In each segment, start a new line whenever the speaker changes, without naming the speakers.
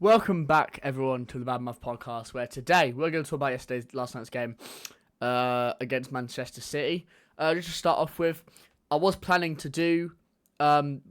Welcome back, everyone, to the Bad Math Podcast, where today we're going to talk about last night's game against Manchester City. Just to start off with, I was planning to do the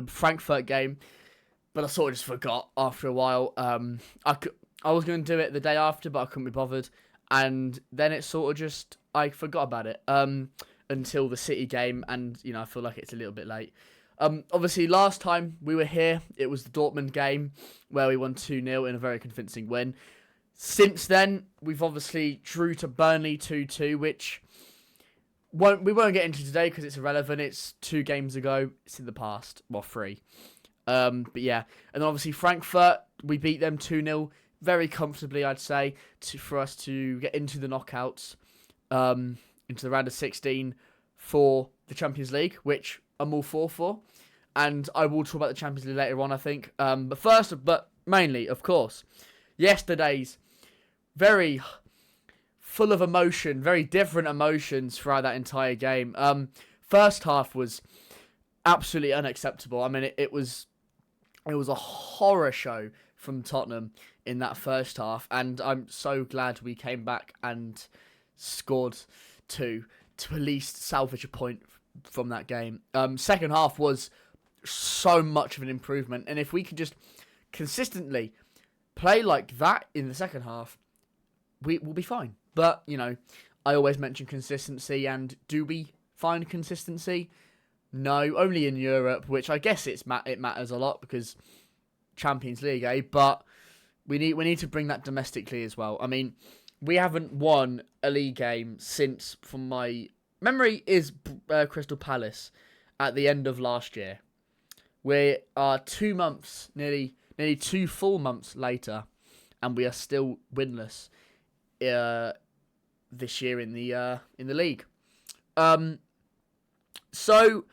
Frankfurt game, but I sort of just forgot after a while. I was going to do it the day after, but I couldn't be bothered, and then it sort of just I forgot about it until the City game, and I feel like it's a little bit late. Obviously, last time we were here, it was the Dortmund game where we won 2-0 in a very convincing win. Since then, we've obviously drew to Burnley 2-2, which we won't get into today because it's irrelevant. It's 2 games ago. It's in the past. Well, 3. But yeah. And then obviously Frankfurt, we beat them 2-0 very comfortably, I'd say, for us to get into the knockouts, into the round of 16 for the Champions League, which I'm all for. And I will talk about the Champions League later on, I think. But mainly, of course, yesterday's very full of emotion, very different emotions throughout that entire game. First half was absolutely unacceptable. I mean, it was a horror show from Tottenham in that first half, and I'm so glad we came back and scored to at least salvage a point from that game. Second half was so much of an improvement, and if we could just consistently play like that in the second half, we will be fine. But I always mention consistency, and do we find consistency? No, only in Europe, which I guess it matters a lot because Champions League, But we need to bring that domestically as well. I mean, we haven't won a league game since, from my memory, is Crystal Palace at the end of last year. We are 2 months, nearly 2 full months later, and we are still winless this year in the league. So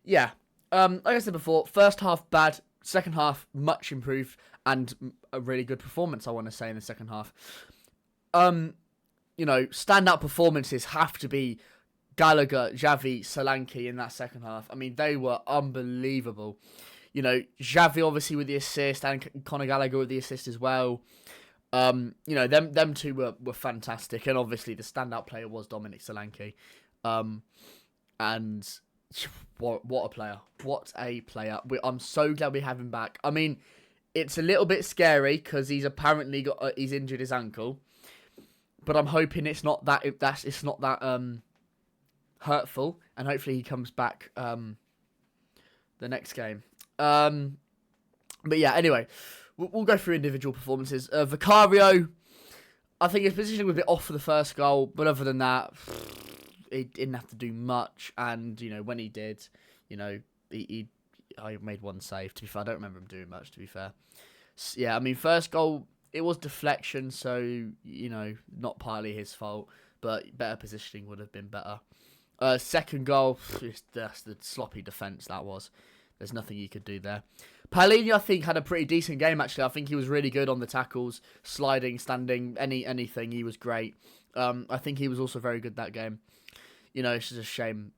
yeah, like I said before, first half bad, second half much improved, and a really good performance, I want to say, in the second half. Standout performances have to be Gallagher, Xavi, Solanke in that second half. I mean, they were unbelievable. Xavi obviously with the assist, and Conor Gallagher with the assist as well. Them two were fantastic, and obviously the standout player was Dominic Solanke. And what a player! What a player! I'm so glad we have him back. I mean, it's a little bit scary because he's apparently he's injured his ankle, but I'm hoping it's not that hurtful, and hopefully he comes back the next game. But yeah, anyway, we'll go through individual performances. Vicario, I think his position was a bit off for the first goal, but other than that, he didn't have to do much. And when he did, he made one save. To be fair, I don't remember him doing much. To be fair, yeah, I mean, first goal, it was deflection, so not partly his fault, but better positioning would have been better. Second goal, that's the sloppy defence that was. There's nothing you could do there. Palhinha, I think, had a pretty decent game, actually. I think he was really good on the tackles, sliding, standing, anything. He was great. I think he was also very good that game. It's just a shame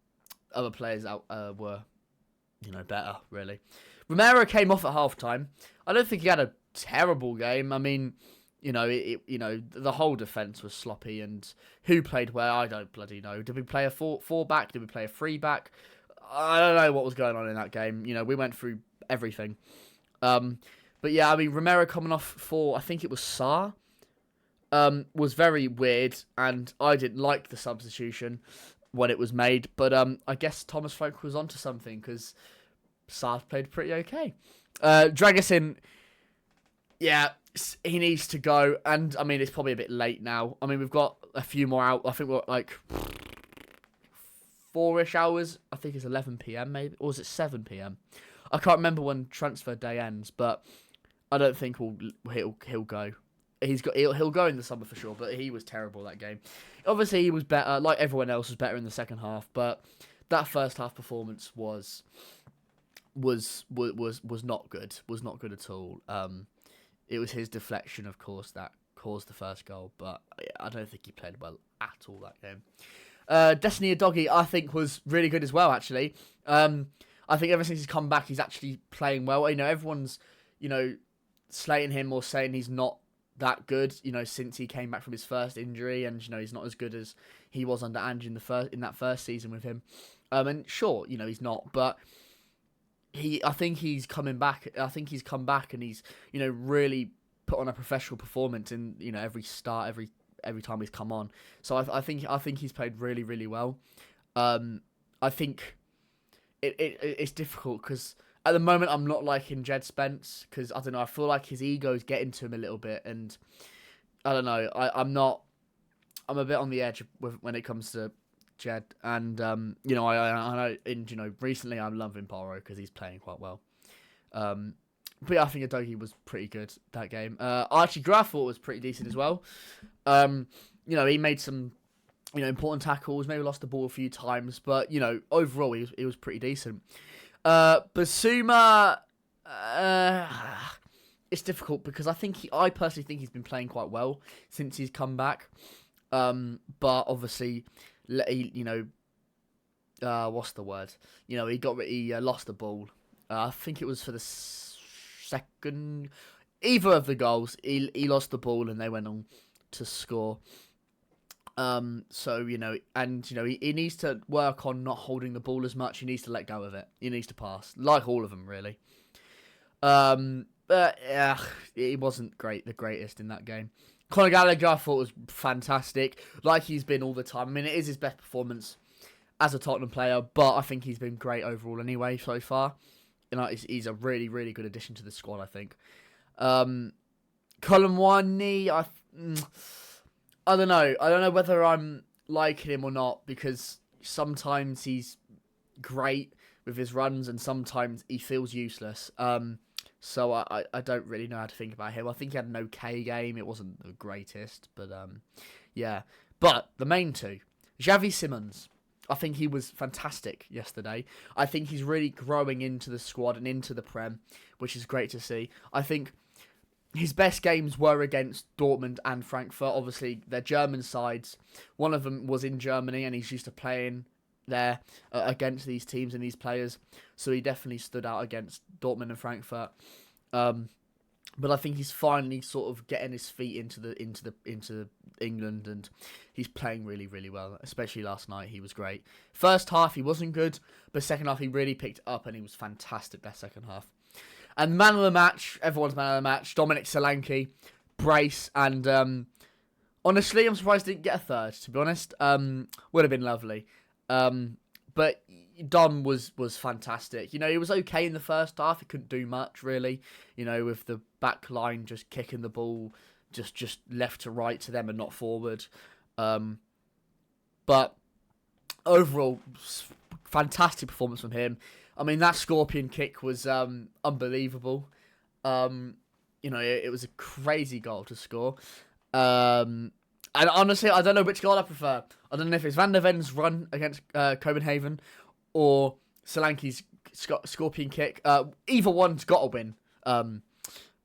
other players were, better, really. Romero came off at half-time. I don't think he had a terrible game. I mean, the whole defence was sloppy, and who played where, I don't bloody know. Did we play a 4-back? Did we play a 3-back? I don't know what was going on in that game. We went through everything. But yeah, I mean, Romero coming off for, I think it was Sarr, was very weird, and I didn't like the substitution when it was made. But I guess Thomas Frank was onto something, because Sarr played pretty okay. Dragusin, yeah, he needs to go, and I mean, it's probably a bit late now. I mean, we've got a few more out. I think we're like 4-ish hours. I think it's 11 p.m. maybe, or is it 7 p.m.? I can't remember when transfer day ends, but I don't think he'll go. He'll go in the summer for sure, but he was terrible that game. Obviously, he was better, like everyone else was better in the second half, but that first half performance was not good. Was not good at all. It was his deflection, of course, that caused the first goal, but I don't think he played well at all that game. Destiny Udogie, I think, was really good as well, actually. I think ever since he's come back, he's actually playing well. Everyone's, slating him or saying he's not that good, since he came back from his first injury, and he's not as good as he was under Ange in that first season with him. And sure, he's not, but I think he's coming back. I think he's come back and he's, really put on a professional performance in, every start, every time he's come on. So I think he's played really, really well. I think it's difficult because at the moment I'm not liking Jed Spence because I don't know. I feel like his ego's getting to him a little bit, and I don't know. I'm a bit on the edge when it comes to Jed, and I know recently I'm loving Porro because he's playing quite well. But yeah, I think Udogie was pretty good that game. Archie Graf thought was pretty decent as well. He made some important tackles, maybe lost the ball a few times, but overall he was pretty decent. Basuma, it's difficult because I personally think he's been playing quite well since he's come back. But obviously, what's the word? He lost the ball. I think it was for the second, either of the goals. He lost the ball and they went on to score. He needs to work on not holding the ball as much. He needs to let go of it. He needs to pass, like all of them, really. But yeah, he wasn't the greatest in that game. Conor Gallagher, I thought was fantastic, like he's been all the time. I mean, it is his best performance as a Tottenham player, but I think he's been great overall anyway so far. He's a really, really good addition to the squad, I think. Colomwani, I don't know. I don't know whether I'm liking him or not because sometimes he's great with his runs and sometimes he feels useless. So I don't really know how to think about him. I think he had an okay game. It wasn't the greatest, but yeah. But the main two, Xavi Simons. I think he was fantastic yesterday. I think he's really growing into the squad and into the Prem, which is great to see. I think his best games were against Dortmund and Frankfurt. Obviously, they're German sides. One of them was in Germany, and he's used to playing there against these teams and these players. So he definitely stood out against Dortmund and Frankfurt. But I think he's finally sort of getting his feet into England, and he's playing really, really well. Especially last night, he was great. First half, he wasn't good, but second half, he really picked up, and he was fantastic that second half. And man of the match, everyone's man of the match, Dominic Solanke, brace, and honestly, I'm surprised he didn't get a third, to be honest. Would have been lovely. But Dom was fantastic. He was okay in the first half. He couldn't do much, really. With the back line just kicking the ball just left to right to them and not forward. But overall, fantastic performance from him. I mean, that scorpion kick was unbelievable. It was a crazy goal to score. And honestly, I don't know which goal I prefer. I don't know if it's Van der Ven's run against Copenhagen or Solanke's scorpion kick. Either one's got to win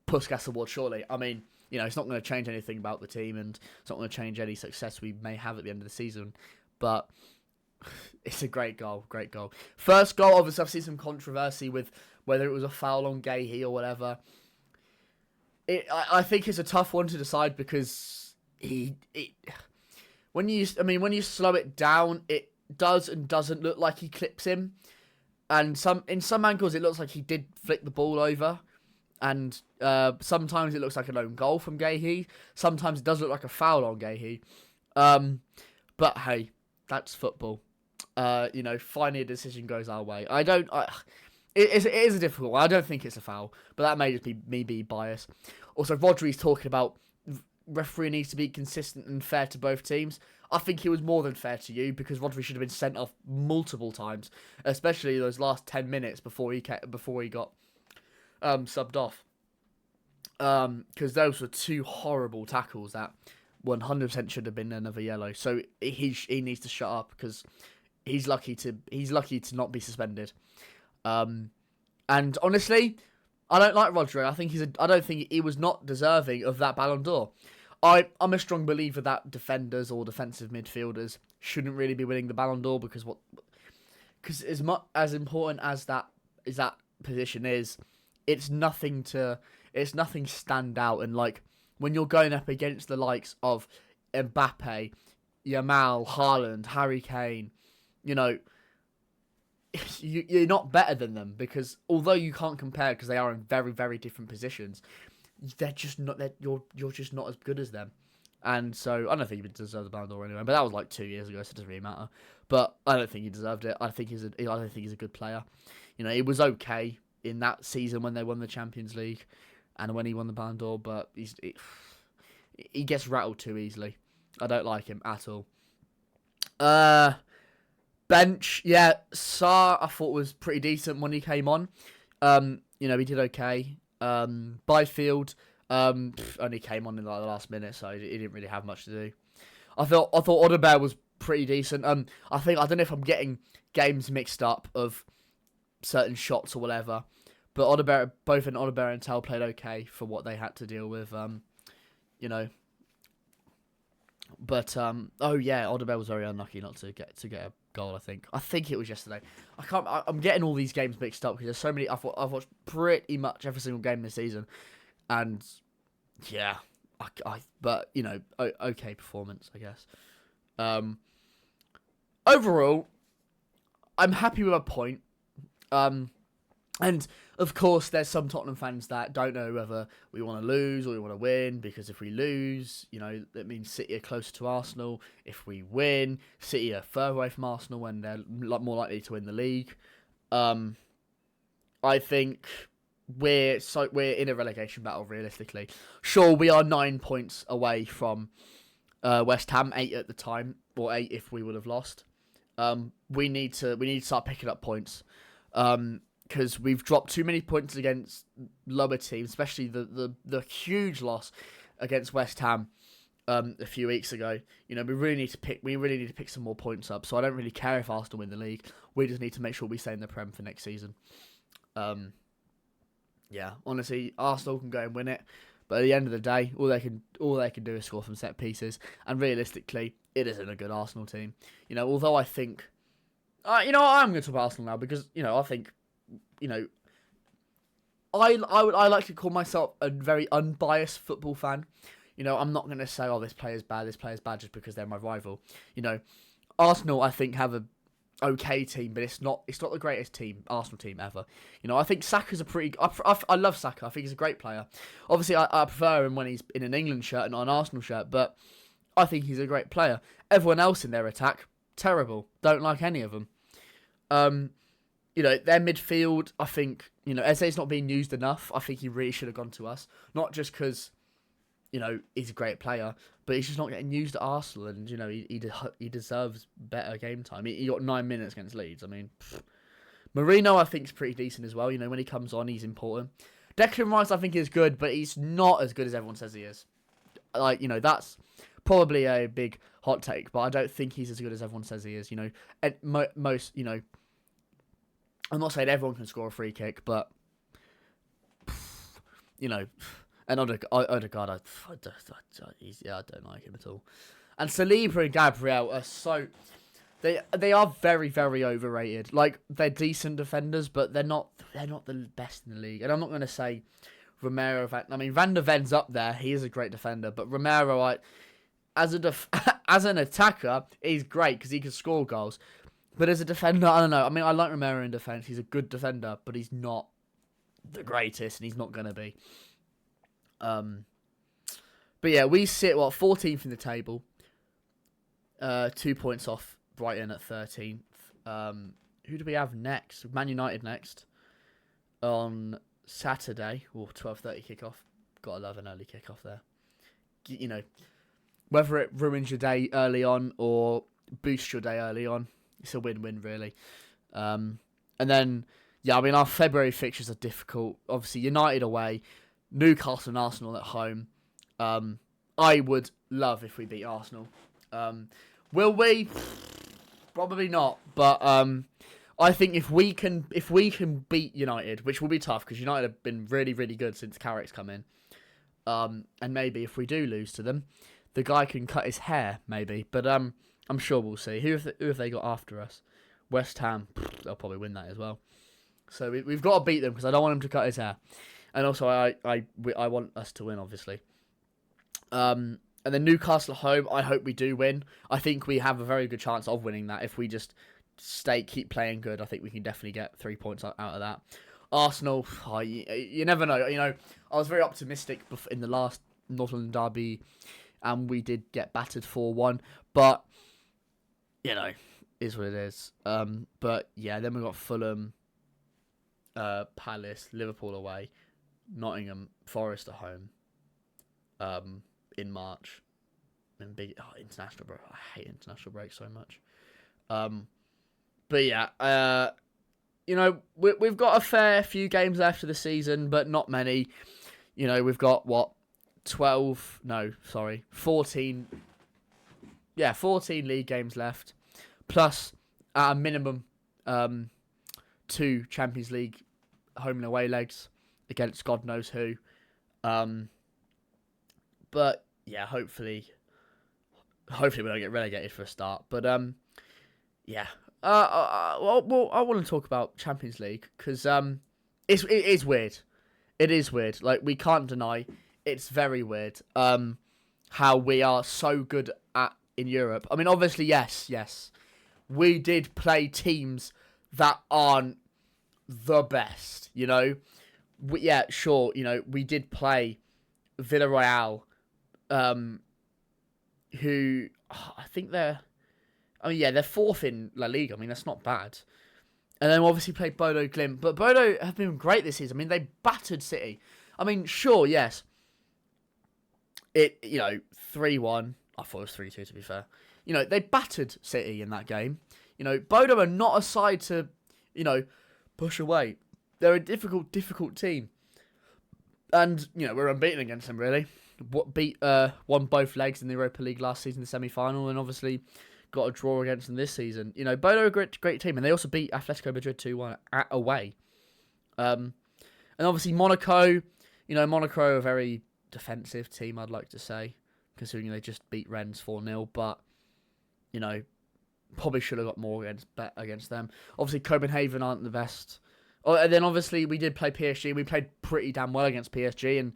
Puskas Award, surely. I mean, it's not going to change anything about the team, and it's not going to change any success we may have at the end of the season. But it's a great goal. First goal, obviously, I've seen some controversy with whether it was a foul on Gahey or whatever. I think it's a tough one to decide because when you slow it down, it does and doesn't look like he clips him, and in some angles it looks like he did flick the ball over, and sometimes it looks like an own goal from Gahey. Sometimes it does look like a foul on Gahey. But hey, that's football. Finally a decision goes our way. It is a difficult one. I don't think it's a foul, but that may just be me being biased. Also, Rodri's talking about referee needs to be consistent and fair to both teams. I think he was more than fair to you because Rodri should have been sent off multiple times, especially those last 10 minutes before he got subbed off. Because those were two horrible tackles that 100% should have been another yellow. So he needs to shut up because he's lucky to not be suspended. And honestly, I don't like Rodri. I don't think he was not deserving of that Ballon d'Or. I'm a strong believer that defenders or defensive midfielders shouldn't really be winning the Ballon d'Or because because as much as important as that position is, it's nothing stand out. And like when you're going up against the likes of Mbappe, Yamal, Haaland, Harry Kane, you know, you're not better than them, because although you can't compare because they are in very, very different positions, they're just not. You're just not as good as them. And so I don't think he deserves the Ballon d'Or anyway. But that was like 2 years ago, so it doesn't really matter. But I don't think he deserved it. I don't think he's a good player. You know, it was okay in that season when they won the Champions League, and when he won the Ballon d'Or. But he gets rattled too easily. I don't like him at all. Bench, yeah, Sarr I thought was pretty decent when he came on. You know, he did okay. Byfield, only came on in like the last minute, so he didn't really have much to do. I thought Odegaard was pretty decent. I don't know if I'm getting games mixed up of certain shots or whatever, but both Odegaard and Tell played okay for what they had to deal with. You know. But oh yeah, Odegaard was very unlucky not to get a goal. I think it was yesterday. I'm getting all these games mixed up because there's so many. I've watched pretty much every single game this season, and yeah, but you know, okay performance, I guess. Overall, I'm happy with a point. And of course, there's some Tottenham fans that don't know whether we want to lose or we want to win, because if we lose, you know, that means City are closer to Arsenal. If we win, City are further away from Arsenal when they're more likely to win the league. I think we're in a relegation battle realistically. Sure, we are 9 points away from West Ham, 8 at the time, or 8 if we would have lost. We need to start picking up points. Because we've dropped too many points against lower teams, especially the huge loss against West Ham a few weeks ago. You know, we really need to pick some more points up. So I don't really care if Arsenal win the league. We just need to make sure we stay in the Prem for next season. Yeah, honestly, Arsenal can go and win it, but at the end of the day, all they can do is score from set pieces. And realistically, it isn't a good Arsenal team. You know, although I think, you know, I'm going to talk about Arsenal now because, you know, I think, you know, I like to call myself a very unbiased football fan. You know, I'm not going to say, oh, this player's bad just because they're my rival. You know, Arsenal, I think, have a okay team, but it's not the greatest Arsenal team ever. You know, I think Saka's I love Saka. I think he's a great player. Obviously, I prefer him when he's in an England shirt and not an Arsenal shirt, but I think he's a great player. Everyone else in their attack, terrible. Don't like any of them. You know, their midfield, I think, you know, Eze's not being used enough. I think he really should have gone to us. Not just because, you know, he's a great player, but he's just not getting used at Arsenal. And, you know, he deserves better game time. He got 9 minutes against Leeds. I mean, Marino, I think, is pretty decent as well. You know, when he comes on, he's important. Declan Rice, I think, is good, but he's not as good as everyone says he is. Like, you know, that's probably a big hot take, but I don't think he's as good as everyone says he is. You know, and most, you know, I'm not saying everyone can score a free kick, but, you know, and Odegaard, I don't like him at all. And Saliba and Gabriel are so... They are very, very overrated. Like, they're decent defenders, but they're not the best in the league. And I'm not going to say Romero... Van der Ven's up there. He is a great defender. But Romero, as an attacker, he's great because he can score goals. But as a defender, I don't know. I mean, I like Romero in defence. He's a good defender, but he's not the greatest, and he's not going to be. But yeah, we sit, 14th in the table. 2 points off Brighton at 13th. Who do we have next? Man United next. On Saturday, 12:30 kickoff. Gotta love an early kickoff there. You know, whether it ruins your day early on or boosts your day early on, it's a win-win, really. And then, yeah, I mean, our February fixtures are difficult. Obviously, United away, Newcastle and Arsenal at home. I would love if we beat Arsenal. Will we? Probably not. But I think if we can beat United, which will be tough because United have been really, really good since Carrick's come in. And maybe if we do lose to them, the guy can cut his hair, maybe. But I'm sure we'll see. Who have they got after us? West Ham, they'll probably win that as well. So we've got to beat them because I don't want him to cut his hair. And also, I want us to win, obviously. And then Newcastle at home, I hope we do win. I think we have a very good chance of winning that if we just keep playing good. I think we can definitely get 3 points out of that. Arsenal, you never know. I was very optimistic in the last Northern Derby, and we did get battered 4-1. But, is what it is. But, yeah, then we got Fulham, Palace, Liverpool away, Nottingham Forest at home in March. And big international break. I hate international breaks so much. But yeah, we've got a fair few games left of the season, but not many. We've got 14. Yeah, 14 league games left, plus at a minimum 2 Champions League home and away legs against God knows who. But yeah, hopefully we don't get relegated for a start. But yeah. Well, I want to talk about Champions League because it is weird. It is weird. Like, we can't deny it's very weird. How we are so good in Europe. I mean, obviously, yes, we did play teams that aren't the best. Yeah, sure. We did play Villarreal, who I think they're 4th in La Liga. I mean, that's not bad. And then obviously played Bodo Glimt. But Bodo have been great this season. I mean, they battered City. I mean, sure, yes. 3-1. I thought it was 3-2, to be fair. They battered City in that game. Bodo are not a side to, push away. They're a difficult team. And, we're unbeaten against them, really. Won both legs in the Europa League last season, the semi-final, and obviously got a draw against them this season. Bodo are a great team, and they also beat Atletico Madrid 2-1 away. And obviously Monaco, Monaco are a very defensive team, I'd like to say, considering they just beat Rennes 4-0, but, probably should have got more against them. Obviously Copenhagen aren't the best. And then obviously we did play PSG. We played pretty damn well against PSG, and,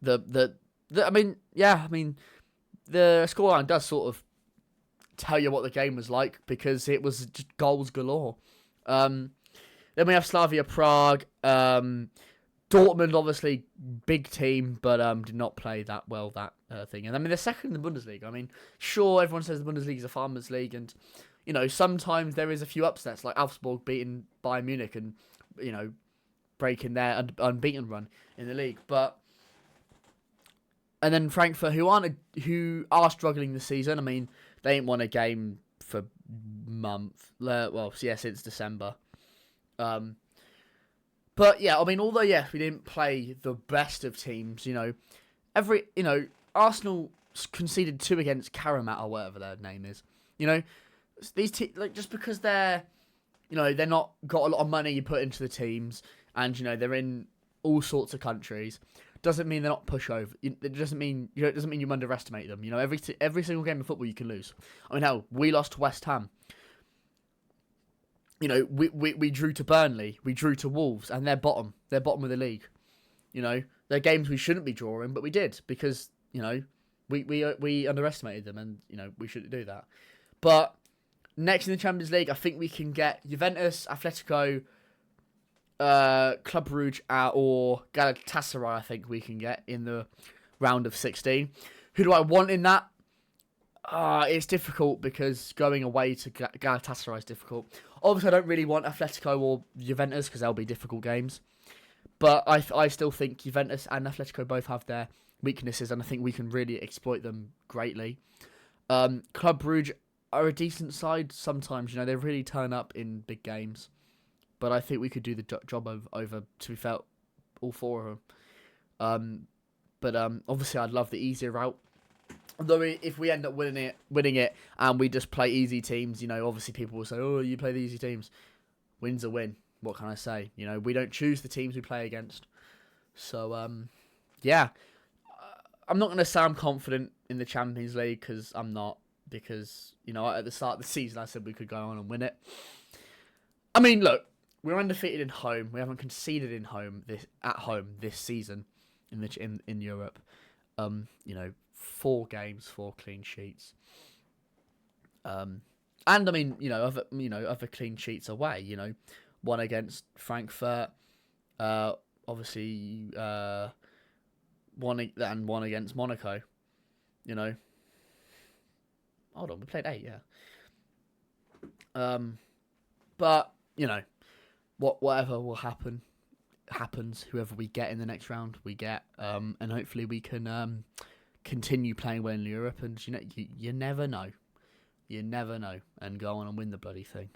the scoreline does sort of tell you what the game was like because it was just goals galore. Then we have Slavia Prague. Dortmund, obviously, big team, but did not play that well, that thing. And they're second in the Bundesliga. I mean, sure, everyone says the Bundesliga is a farmers' league, and, sometimes there is a few upsets, like Augsburg beating Bayern Munich and, breaking their unbeaten run in the league. And then Frankfurt, who are struggling this season. I mean, they ain't won a game for months. Since December. But yeah, I mean, although we didn't play the best of teams, Arsenal conceded 2 against Karamat or whatever their name is. These just because they're not got a lot of money you put into the teams, and they're in all sorts of countries, doesn't mean they're not pushover. It doesn't mean you underestimate them. Every single game of football you can lose. I mean, hell, we lost to West Ham. We drew to Burnley, we drew to Wolves, and they're bottom. They're bottom of the league. They're games we shouldn't be drawing, but we did because we underestimated them, and we shouldn't do that. But next in the Champions League, I think we can get Juventus, Atletico, Club Brugge, or Galatasaray. I think we can get in the round of 16. Who do I want in that? It's difficult because going away to Galatasaray is difficult. Obviously, I don't really want Atletico or Juventus because they'll be difficult games. But I still think Juventus and Atletico both have their weaknesses, and I think we can really exploit them greatly. Club Brugge are a decent side sometimes. They really turn up in big games. But I think we could do the job over, to be fair, all 4 of them. But obviously, I'd love the easier route. Although if we end up winning it, and we just play easy teams, obviously people will say, "Oh, you play the easy teams." Win's a win. What can I say? We don't choose the teams we play against. So, yeah, I'm not going to sound confident in the Champions League because I'm not, because, you know, at the start of the season I said we could go on and win it. I mean, look, we're undefeated in home. We haven't conceded at home this season in Europe. You know, 4 games, 4 clean sheets. And I mean, other clean sheets away. You know, one against Frankfurt. Obviously, one against Monaco. You know. Hold on, we played 8, yeah. But you know, whatever will happens. Whoever we get in the next round, we get. And hopefully we can continue playing well in Europe. And you never know. You never know, and go on and win the bloody thing.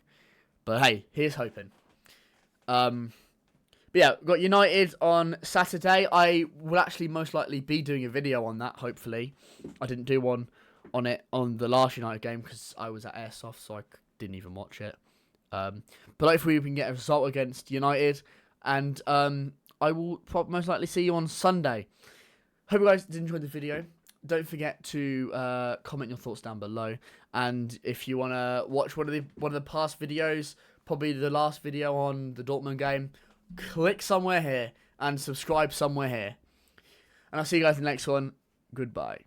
But hey, here's hoping. But yeah, we've got United on Saturday. I will actually most likely be doing a video on that, hopefully. I didn't do one on it on the last United game because I was at Airsoft, so I didn't even watch it. But hopefully we can get a result against United. And I will most likely see you on Sunday. Hope you guys did enjoy the video. Don't forget to comment your thoughts down below. And if you want to watch one of the past videos, probably the last video on the Dortmund game, click somewhere here and subscribe somewhere here. And I'll see you guys in the next one. Goodbye.